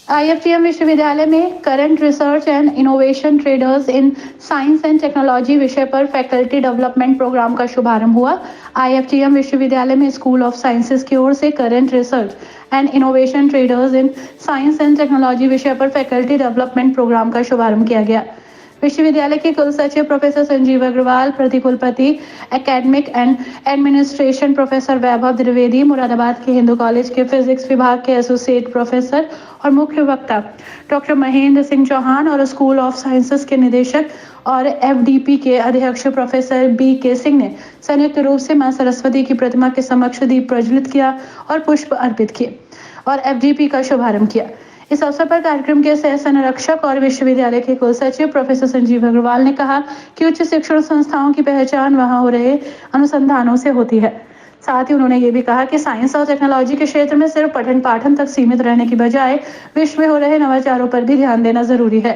IFTM विश्वविद्यालय में current research and innovation traders in science and technology विषय पर फैकल्टी डेवलपमेंट प्रोग्राम का शुभारंभ हुआ। आईएफटीएम विश्वविद्यालय में स्कूल ऑफ साइंसेज की ओर से current research and innovation traders in science and technology विषय पर फैकल्टी डेवलपमेंट प्रोग्राम का शुभारंभ किया गया। विश्वविद्यालय के कुल सचिव प्रोफेसर संजीव अग्रवाल, प्रतिकुलपति academic and administration professor Vaibhav Dwivedi, Moradabad के हिंदू कॉलेज के फिजिक्स विभाग के एसोसिएट प्रोफेसर और मुख्य वक्ता डॉक्टर महेंद्र सिंह चौहान और स्कूल ऑफ साइंसेज के निदेशक और एफडीपी के अध्यक्ष प्रोफेसर बी के सिंह ने संयुक्त रूप से मां सरस्वती की प्रतिमा के समक्ष दीप प्रज्वलित किया और पुष्प अर्पित किए और एफडीपी का शुभारंभ किया। इस अवसर पर कार्यक्रम के सह संरक्षक और विश्वविद्यालय के कुल सचिव प्रोफेसर संजीव अग्रवाल ने कहा कि उच्च शिक्षण संस्थाओं की पहचान वहां हो रहे अनुसंधानों से होती है। साथ ही उन्होंने ये भी कहा कि साइंस और टेक्नोलॉजी के क्षेत्र में सिर्फ पठन पाठन तक सीमित रहने की बजाय विश्व में हो रहे नवाचारों पर भी ध्यान देना जरूरी है।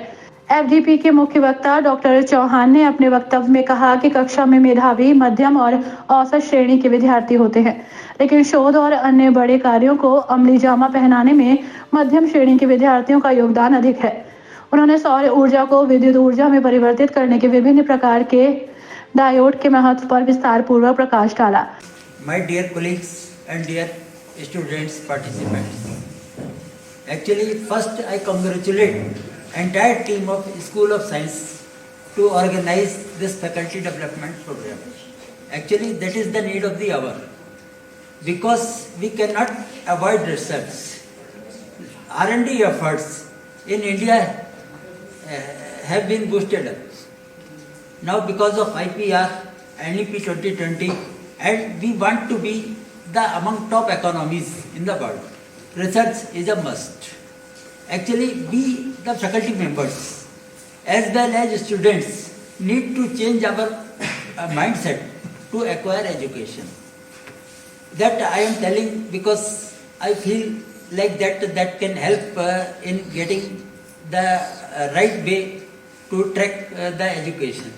एफडीपी के मुख्य वक्ता डॉक्टर चौहान ने अपने वक्तव्य में कहा कि कक्षा में मेधावी, मध्यम और औसत श्रेणी के विद्यार्थी होते हैं, लेकिन शोध और अन्य बड़े कार्यों को अमली जामा पहनाने में मध्यम श्रेणी के विद्यार्थियों का योगदान अधिक है। उन्होंने सौर ऊर्जा को विद्युत ऊर्जा में परिवर्तित करने के विभिन्न प्रकार के डायोड के महत्व पर विस्तार पूर्वक प्रकाश डाला। My dear colleagues and dear students participants, actually first I congratulate entire team of School of Science to organize this faculty development program. Actually that is the need of the hour because we cannot avoid research. R&D efforts in India have been boosted up. Now because of IPR, NEP 2020, and we want to be the among top economies in the world. Research is a must. Actually, we, the faculty members, as well as students, need to change our mindset to acquire education. That I am telling because I feel like that can help in getting the right way to track the education.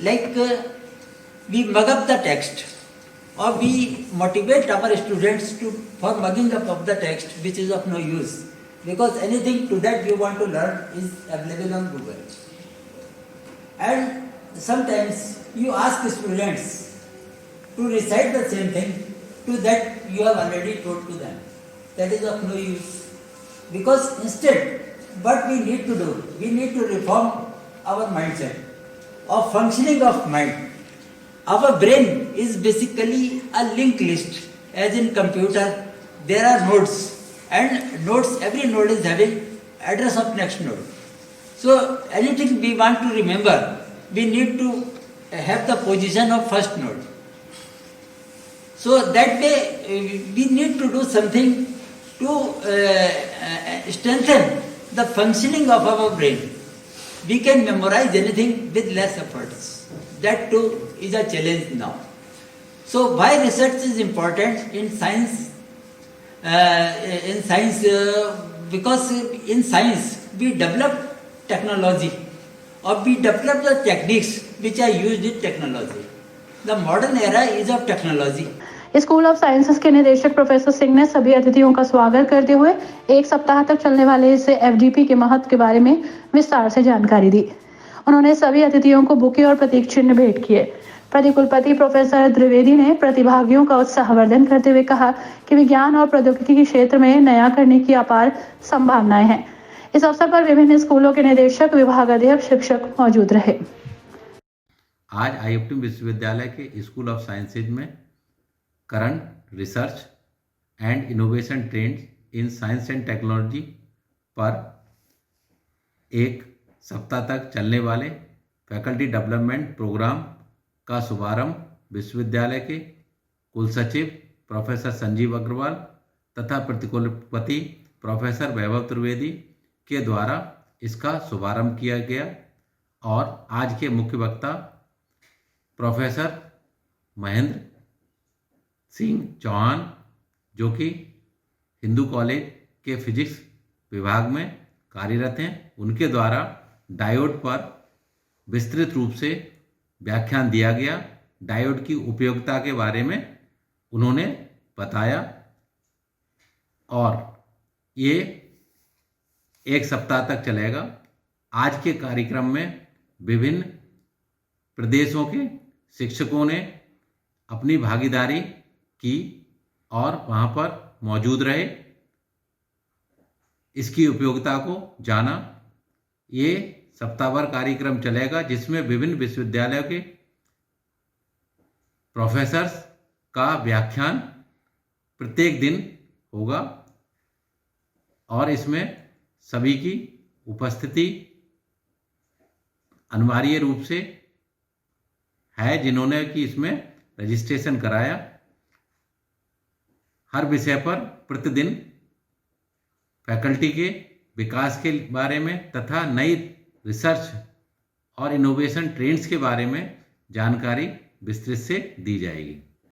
Like we mug up the text, or we motivate our students for mugging up of the text, which is of no use, because anything to that you want to learn is available on Google. And sometimes you ask students to recite the same thing to that you have already told to them. That is of no use, because instead what we need to do, we need to reform our mindset of functioning of mind. Our brain is basically a linked list. As in computer, there are nodes, and nodes, every node is having address of next node. So anything we want to remember, we need to have the position of first node. So that way we need to do something to strengthen the functioning of our brain. We can memorize anything with less efforts. That too is a challenge now. So why research is important in science? Because in science we develop technology, or we develop the techniques which are used in technology. The modern era is of technology. School of sciences के निदेशक professor Singh ने सभी अतिथियों का स्वागत करते हुए एक सप्ताह तक चलने वाले इस एफडीपी के महत्व के बारे में विस्तार से जानकारी दी। उन्होंने सभी अतिथियों को बुके और प्रतीक चिन्ह भेंट किए। प्रतिकुलपति प्रोफेसर द्विवेदी ने प्रतिभागियों का उत्साहवर्धन करते हुए कहा कि विज्ञान और प्रौद्योगिकी के क्षेत्र में नया करने की अपार संभावनाएं हैं। इस अवसर पर विभिन्न स्कूलों के निदेशक, विभागाध्यक्ष, शिक्षक मौजूद रहे। आज आईएफटीएम विश्वविद्यालय के स्कूल ऑफ साइंसेज में current research and innovation trends in science and technology पर एक सप्ताह तक चलने वाले फैकल्टी डेवलपमेंट प्रोग्राम का शुभारंभ विश्वविद्यालय के कुलसचिव प्रोफेसर संजीव अग्रवाल तथा प्रतिकुलपति प्रोफेसर वैभव त्रिवेदी के द्वारा इसका शुभारंभ किया गया। और आज के मुख्य वक्ता प्रोफेसर महेंद्र सिंह चौहान, जो कि हिंदू कॉलेज के फिजिक्स विभाग में कार्यरत हैं, उनके द्वारा डायोड पर विस्तृत रूप से व्याख्यान दिया गया। डायोड की उपयोगिता के बारे में उन्होंने बताया और ये 1 सप्ताह तक चलेगा। आज के कार्यक्रम में विभिन्न प्रदेशों के शिक्षकों ने अपनी भागीदारी की और वहाँ पर मौजूद रहे, इसकी उपयोगिता को जाना। ये सप्ताहभर कार्यक्रम चलेगा जिसमें विभिन्न विश्वविद्यालयों के प्रोफेसर्स का व्याख्यान प्रत्येक दिन होगा और इसमें सभी की उपस्थिति अनिवार्य रूप से है जिन्होंने कि इसमें रजिस्ट्रेशन कराया। हर विषय पर प्रतिदिन फैकल्टी के विकास के बारे में तथा नई रिसर्च और इनोवेशन ट्रेंड्स के बारे में जानकारी विस्तृत से दी जाएगी।